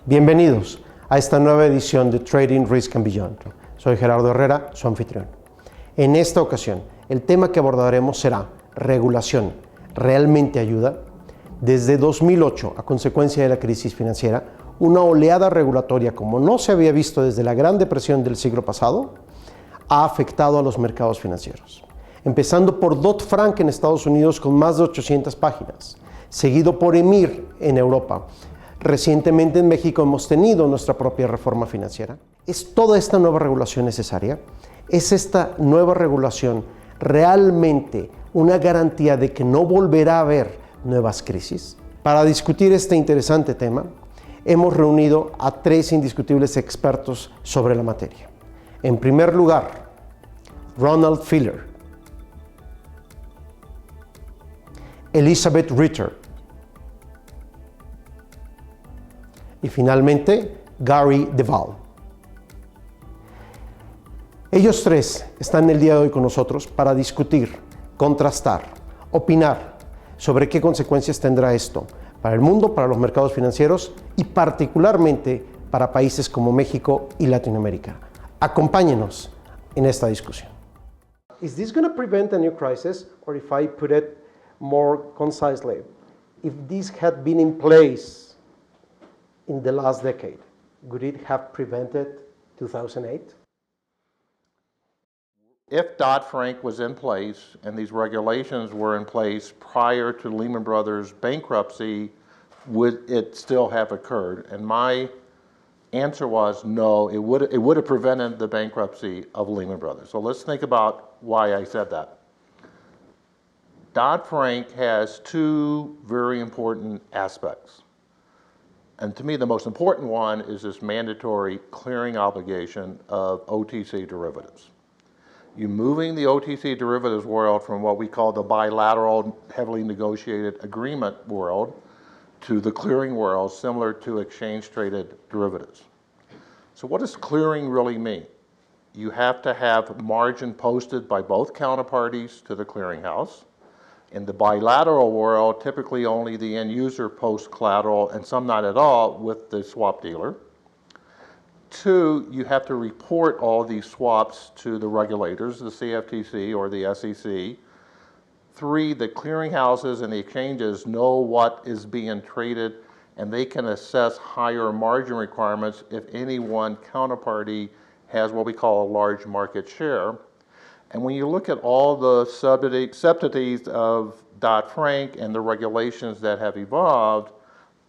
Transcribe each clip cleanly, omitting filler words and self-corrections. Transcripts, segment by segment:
Bienvenidos a esta nueva edición de Trading Risk and Beyond. Soy Gerardo Herrera, su anfitrión. En esta ocasión, el tema que abordaremos será regulación. ¿Realmente ayuda? Desde 2008, a consecuencia de la crisis financiera, una oleada regulatoria como no se había visto desde la Gran Depresión del siglo pasado, ha afectado a los mercados financieros. Empezando por Dodd-Frank en Estados Unidos con más de 800 páginas, seguido por EMIR en Europa. Recientemente en México hemos tenido nuestra propia reforma financiera. ¿Es toda esta nueva regulación necesaria? ¿Es esta nueva regulación realmente una garantía de que no volverá a haber nuevas crisis? Para discutir este interesante tema, hemos reunido a tres indiscutibles expertos sobre la materia. En primer lugar, Ronald, Elizabeth Ritter y finalmente Gary DeWaal. Ellos tres están el día de hoy con nosotros para discutir, contrastar, opinar sobre qué consecuencias tendrá esto para el mundo, para los mercados financieros y particularmente para países como México y Latinoamérica. Acompáñenos en esta discusión. Is this going to prevent a new crisis, or if I put it more concisely, if this had been in place in the last decade, would it have prevented 2008? If Dodd-Frank was in place and these regulations were in place prior to Lehman Brothers bankruptcy, would it still have occurred? And my answer was no, it would have prevented the bankruptcy of Lehman Brothers. So let's think about why I said that. Dodd-Frank has two very important aspects. And to me, the most important one is this mandatory clearing obligation of OTC derivatives. You're moving the OTC derivatives world from what we call the bilateral, heavily negotiated agreement world to the clearing world, similar to exchange-traded derivatives. So what does clearing really mean? You have to have margin posted by both counterparties to the clearinghouse. In the bilateral world, typically only the end user posts collateral, and some not at all, with the swap dealer. Two, you have to report all these swaps to the regulators, the CFTC or the SEC. Three, the clearinghouses and the exchanges know what is being traded, and they can assess higher margin requirements if any one counterparty has what we call a large market share. And when you look at all the subtleties of Dodd-Frank and the regulations that have evolved,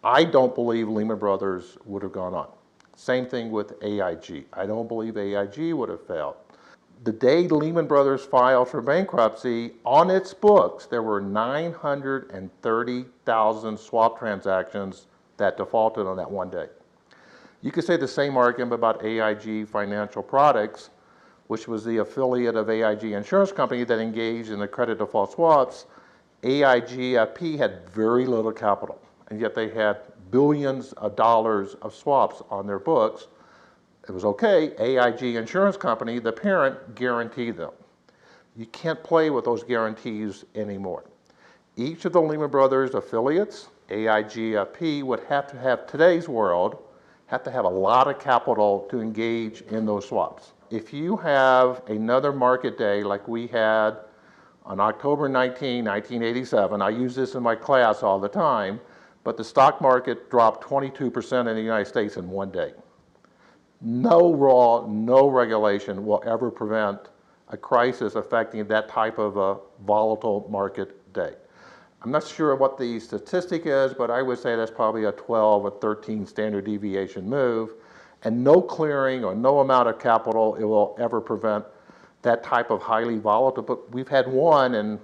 I don't believe Lehman Brothers would have gone on. Same thing with AIG. I don't believe AIG would have failed. The day Lehman Brothers filed for bankruptcy, on its books, there were 930,000 swap transactions that defaulted on that one day. You could say the same argument about AIG Financial Products, which was the affiliate of AIG Insurance Company that engaged in the credit default swaps. AIGFP had very little capital, and yet they had billions of dollars of swaps on their books. It was okay. AIG Insurance Company, the parent, guaranteed them. You can't play with those guarantees anymore. Each of the Lehman Brothers affiliates, AIGFP, would have to have today's world, have to have a lot of capital to engage in those swaps. If you have another market day like we had on October 19, 1987, I use this in my class all the time, but the stock market dropped 22% in the United States in one day. No law, no regulation will ever prevent a crisis affecting that type of a volatile market day. I'm not sure what the statistic is, but I would say that's probably a 12 or 13 standard deviation move, and no clearing or no amount of capital it will ever prevent that type of highly volatile, but we've had one in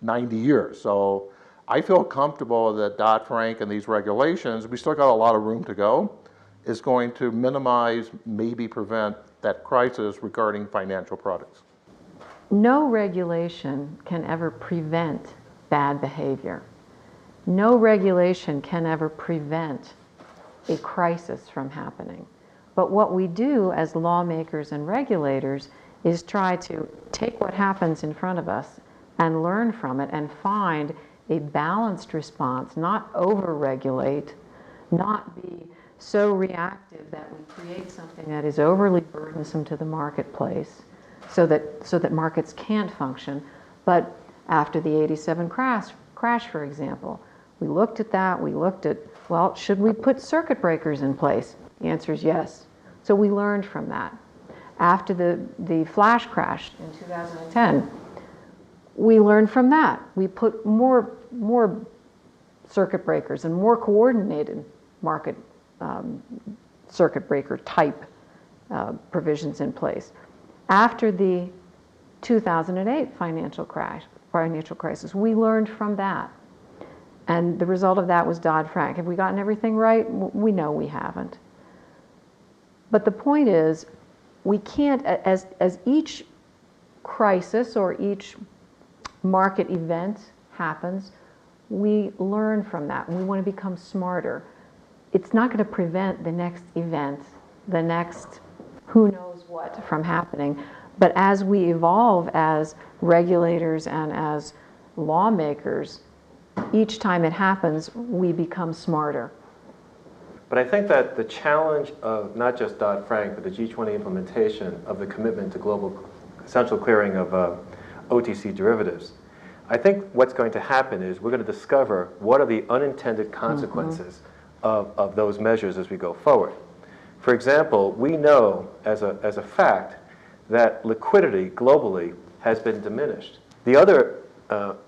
90 years. So I feel comfortable that Dodd-Frank and these regulations, we still got a lot of room to go, is going to minimize, maybe prevent that crisis regarding financial products. No regulation can ever prevent bad behavior. No regulation can ever prevent a crisis from happening. But what we do as lawmakers and regulators is try to take what happens in front of us and learn from it and find a balanced response, not over-regulate, not be so reactive that we create something that is overly burdensome to the marketplace so that markets can't function. But after the 87 crash, for example, we looked at that, we looked at, well, should we put circuit breakers in place? The answer is yes. So we learned from that. After the flash crash in 2010, we learned from that. We put more circuit breakers and more coordinated market circuit breaker type provisions in place. After the 2008 financial crisis, we learned from that. And the result of that was Dodd-Frank. Have we gotten everything right? We know we haven't. But the point is, we can't, as each crisis or each market event happens, we learn from that. We want to become smarter. It's not going to prevent the next event, the next who knows what from happening. But as we evolve as regulators and as lawmakers, each time it happens, we become smarter. But I think that the challenge of not just Dodd-Frank, but the G20 implementation of the commitment to global essential clearing of OTC derivatives, I think what's going to happen is we're going to discover what are the unintended consequences of those measures as we go forward. For example, we know as a fact that liquidity globally has been diminished. The other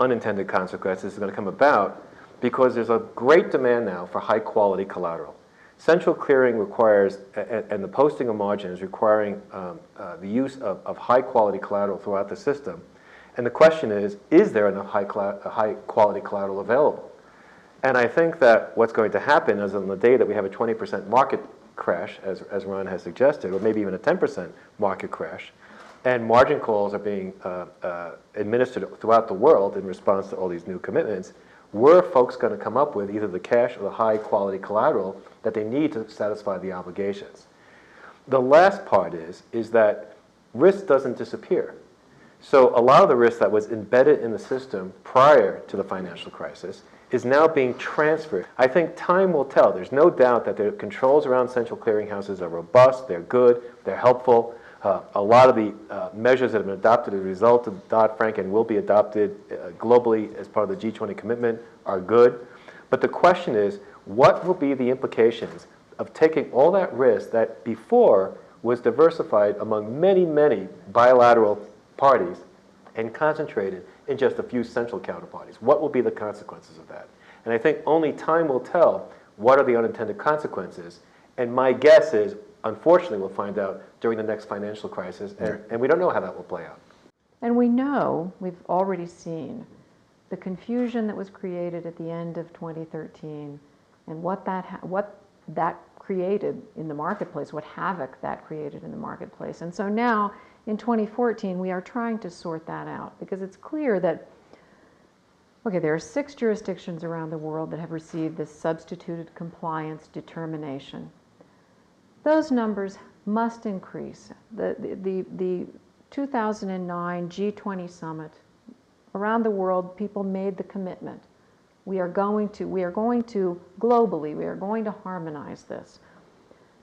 unintended consequences are going to come about because there's a great demand now for high quality collateral. Central clearing requires, and the posting of margins requiring the use of high quality collateral throughout the system. And the question is there enough high quality collateral available? And I think that what's going to happen is on the day that we have a 20% market crash, as Ron has suggested, or maybe even a 10% market crash, and margin calls are being administered throughout the world in response to all these new commitments, were folks going to come up with either the cash or the high quality collateral that they need to satisfy the obligations? The last part is that risk doesn't disappear. So a lot of the risk that was embedded in the system prior to the financial crisis is now being transferred. I think time will tell. There's no doubt that the controls around central clearinghouses are robust, they're good, they're helpful. A lot of the measures that have been adopted as a result of Dodd-Frank and will be adopted globally as part of the G20 commitment are good. But the question is, what will be the implications of taking all that risk that before was diversified among many, many bilateral parties and concentrated in just a few central counterparties? What will be the consequences of that? And I think only time will tell what are the unintended consequences. And my guess is, unfortunately, we'll find out during the next financial crisis, and we don't know how that will play out. And we know, we've already seen, the confusion that was created at the end of 2013 and what that created in the marketplace, what havoc that created in the marketplace. And so now, in 2014, we are trying to sort that out because it's clear that, okay, there are 6 jurisdictions around the world that have received this substituted compliance determination. Those numbers must increase. The 2009 G20 summit, around the world, people made the commitment. We are going to globally, we are going to harmonize this.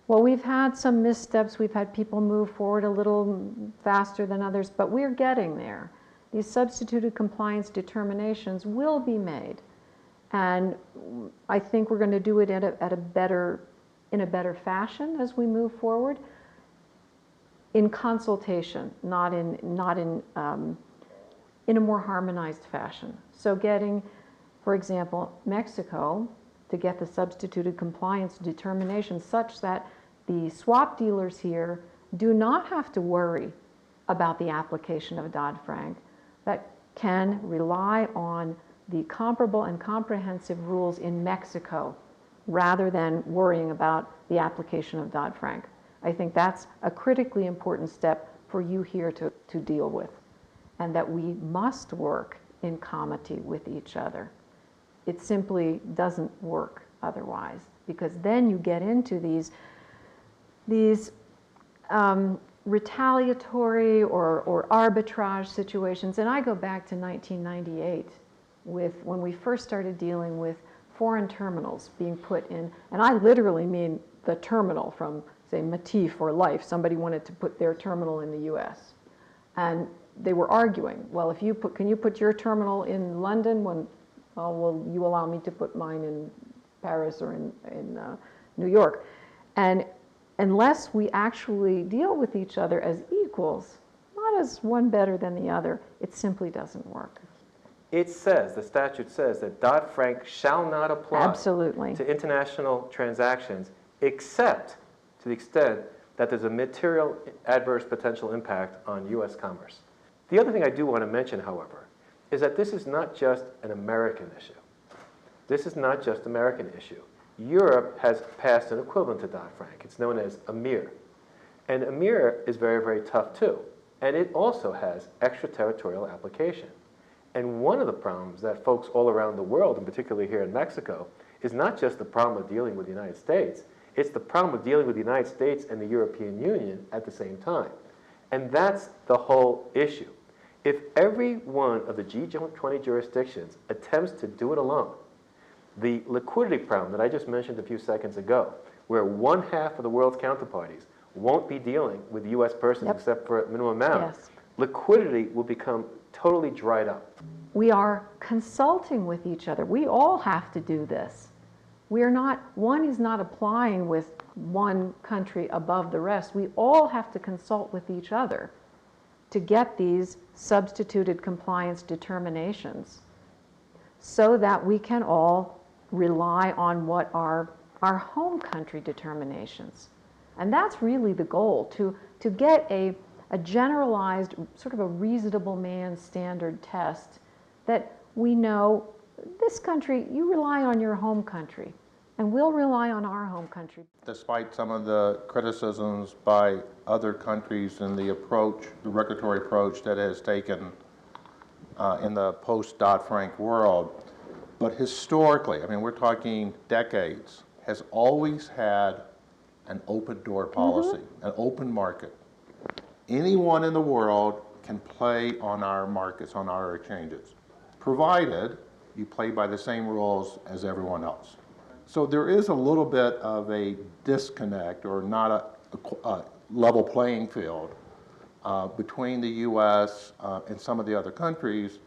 Well, we've had some missteps. We've had people move forward a little faster than others, but we're getting there. These substituted compliance determinations will be made. And I think we're going to do it in a better fashion as we move forward, in consultation, not in a more harmonized fashion. So getting, for example, Mexico to get the substituted compliance determination such that the swap dealers here do not have to worry about the application of Dodd-Frank, but can rely on the comparable and comprehensive rules in Mexico rather than worrying about the application of Dodd-Frank. I think that's a critically important step for you here to deal with, and that we must work in comity with each other. It simply doesn't work otherwise, because then you get into these retaliatory or arbitrage situations. And I go back to 1998 when we first started dealing with foreign terminals being put in, and I literally mean the terminal from, say, Matif or Life. Somebody wanted to put their terminal in the U.S. And they were arguing, well, if you put, can you put your terminal in London when, oh, will you allow me to put mine in Paris or in New York? And unless we actually deal with each other as equals, not as one better than the other, it simply doesn't work. It says, the statute says that Dodd-Frank shall not apply Absolutely. to international transactions except to the extent that there's a material adverse potential impact on U.S. commerce. The other thing I do want to mention, however, is that this is not just an American issue. This is not just an American issue. Europe has passed an equivalent to Dodd-Frank. It's known as EMIR. And EMIR is very, very tough too. And it also has extraterritorial application. And one of the problems that folks all around the world, and particularly here in Mexico, is not just the problem of dealing with the United States, it's the problem of dealing with the United States and the European Union at the same time. And that's the whole issue. If every one of the G20 jurisdictions attempts to do it alone, the liquidity problem that I just mentioned a few seconds ago, where 1/2 of the world's counterparties won't be dealing with U.S. persons Yep. except for a minimum amount, Yes. liquidity will become totally dried up. We are consulting with each other. We all have to do this. We are not, one is not applying with one country above the rest. We all have to consult with each other to get these substituted compliance determinations so that we can all rely on what are our home country determinations. And that's really the goal, to get a generalized, sort of a reasonable man standard test that we know this country, you rely on your home country, and we'll rely on our home country. Despite some of the criticisms by other countries and the approach, the regulatory approach that it has taken in the post-Dodd-Frank world, but historically, I mean, we're talking decades, has always had an open door policy, an open market. Anyone in the world can play on our markets, on our exchanges, provided you play by the same rules as everyone else. So there is a little bit of a disconnect, or not a level playing field between the U.S. And some of the other countries.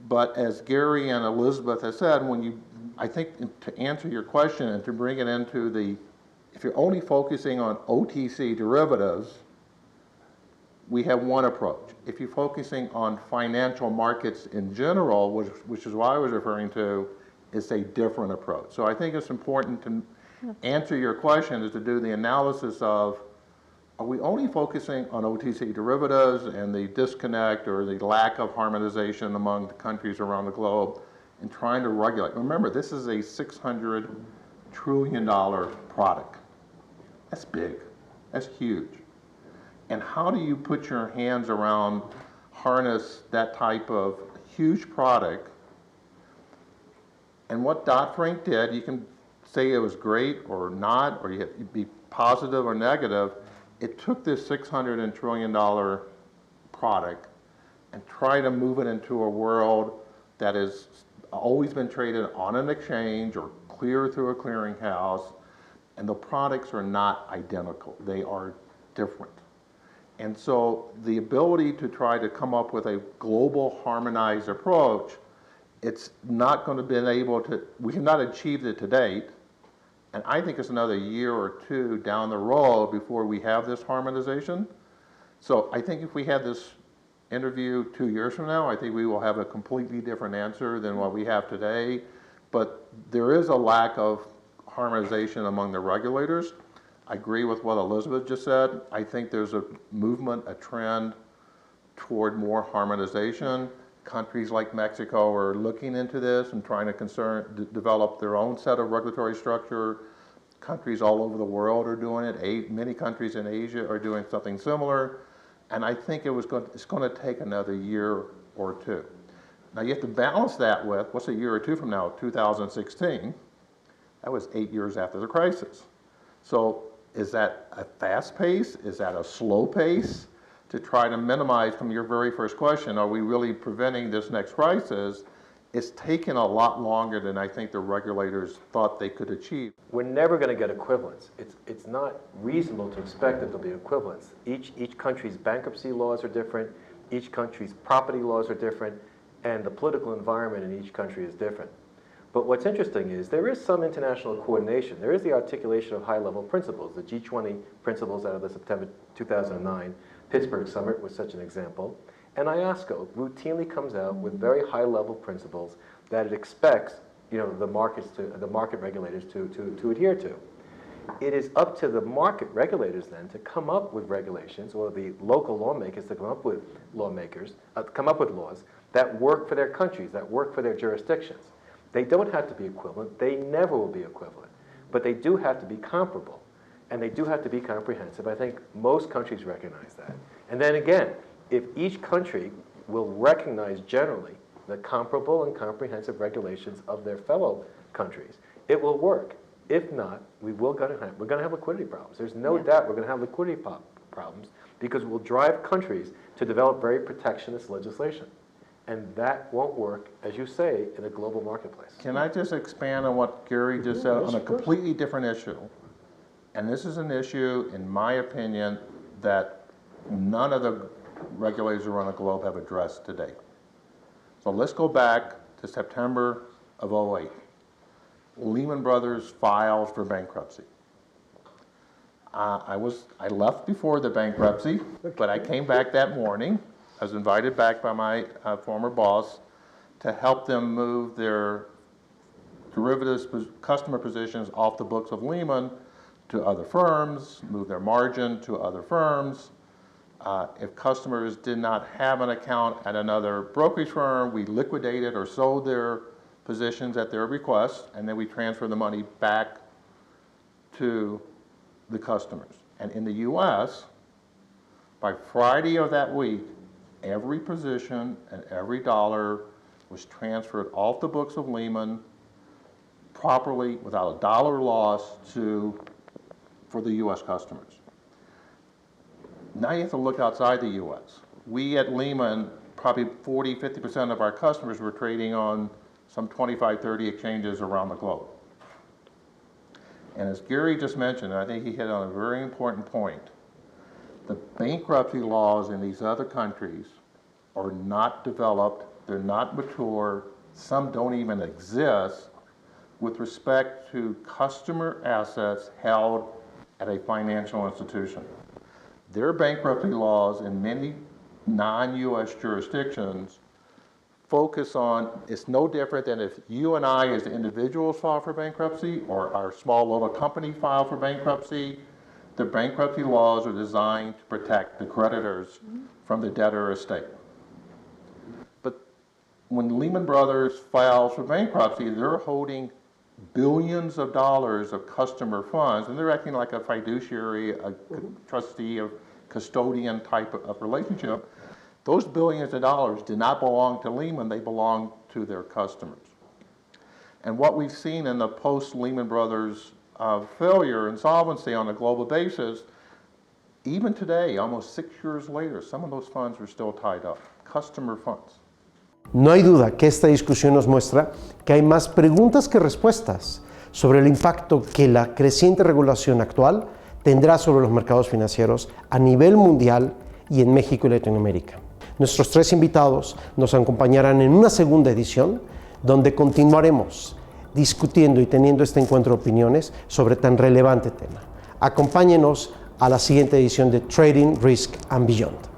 But as Gary and Elizabeth have said, when you, I think to answer your question and to bring it into the, if you're only focusing on OTC derivatives, we have one approach. If you're focusing on financial markets in general, which is what I was referring to, it's a different approach. So I think it's important to answer your question is to do the analysis of, are we only focusing on OTC derivatives and the disconnect or the lack of harmonization among the countries around the globe and trying to regulate? Remember, this is a $600 trillion product. That's big. That's huge. And how do you put your hands around, harness that type of huge product? And what Dodd-Frank did, you can say it was great or not, or you'd be positive or negative. It took this $600 trillion product and tried to move it into a world that has always been traded on an exchange or clear through a clearinghouse, and the products are not identical. They are different. And so the ability to try to come up with a global harmonized approach, it's not going to be able to, we have not achieved it to date, and I think it's another year or two down the road before we have this harmonization. So I think if we had this interview 2 years from now, I think we will have a completely different answer than what we have today. But there is a lack of harmonization among the regulators. I agree with what Elizabeth just said. I think there's a movement, a trend toward more harmonization. Countries like Mexico are looking into this and trying to develop their own set of regulatory structure. Countries all over the world are doing it. Many countries in Asia are doing something similar. And I think it's going to take another year or two. Now you have to balance that with, what's a year or two from now, 2016? That was 8 years after the crisis. So is that a fast pace? Is that a slow pace? To try to minimize, from your very first question, are we really preventing this next crisis? it's taken a lot longer than I think the regulators thought they could achieve. We're never going to get equivalence. It's not reasonable to expect that there'll be equivalence. Each country's bankruptcy laws are different, each country's property laws are different, and the political environment in each country is different. But what's interesting is there is some international coordination. There is the articulation of high-level principles. The G20 principles out of the September 2009 Pittsburgh Summit was such an example. And IOSCO routinely comes out with very high-level principles that it expects, the market regulators to adhere to. It is up to the market regulators then to come up with regulations, or the local lawmakers to come up with laws that work for their countries, that work for their jurisdictions. They don't have to be equivalent. They never will be equivalent. But they do have to be comparable. And they do have to be comprehensive. I think most countries recognize that. And then again, if each country will recognize generally the comparable and comprehensive regulations of their fellow countries, it will work. If not, we're going to have liquidity problems. There's no doubt we're going to have liquidity problems because we'll drive countries to develop very protectionist legislation. And that won't work, as you say, in a global marketplace. Can I just expand on what Gary just said on a completely different issue? And this is an issue, in my opinion, that none of the regulators around the globe have addressed today. So let's go back to September of 2008. Lehman Brothers filed for bankruptcy. I left before the bankruptcy, but I came back that morning. I was invited back by my former boss to help them move their derivatives customer positions off the books of Lehman to other firms, move their margin to other firms. If customers did not have an account at another brokerage firm, we liquidated or sold their positions at their request, and then we transferred the money back to the customers. And in the US, by Friday of that week, every position and every dollar was transferred off the books of Lehman properly without a dollar loss for the US customers. Now you have to look outside the US. We at Lehman, probably 40–50% of our customers were trading on some 25–30 exchanges around the globe. And as Gary just mentioned, and I think he hit on a very important point, the bankruptcy laws in these other countries are not developed, they're not mature, some don't even exist with respect to customer assets held at a financial institution. Their bankruptcy laws in many non-US jurisdictions focus on, it's no different than if you and I as individuals file for bankruptcy or our small little company file for bankruptcy. The bankruptcy laws are designed to protect the creditors from the debtor estate. But when Lehman Brothers files for bankruptcy, they're holding billions of dollars of customer funds, and they're acting like a fiduciary, a trustee, a custodian type of relationship. Those billions of dollars did not belong to Lehman, they belong to their customers. And what we've seen in the post-Lehman Brothers failure, insolvency on a global basis, even today, almost 6 years later, some of those funds are still tied up, customer funds. No hay duda que esta discusión nos muestra que hay más preguntas que respuestas sobre el impacto que la creciente regulación actual tendrá sobre los mercados financieros a nivel mundial y en México y Latinoamérica. Nuestros tres invitados nos acompañarán en una segunda edición donde continuaremos discutiendo y teniendo este encuentro de opiniones sobre tan relevante tema. Acompáñenos a la siguiente edición de Trading, Risk and Beyond.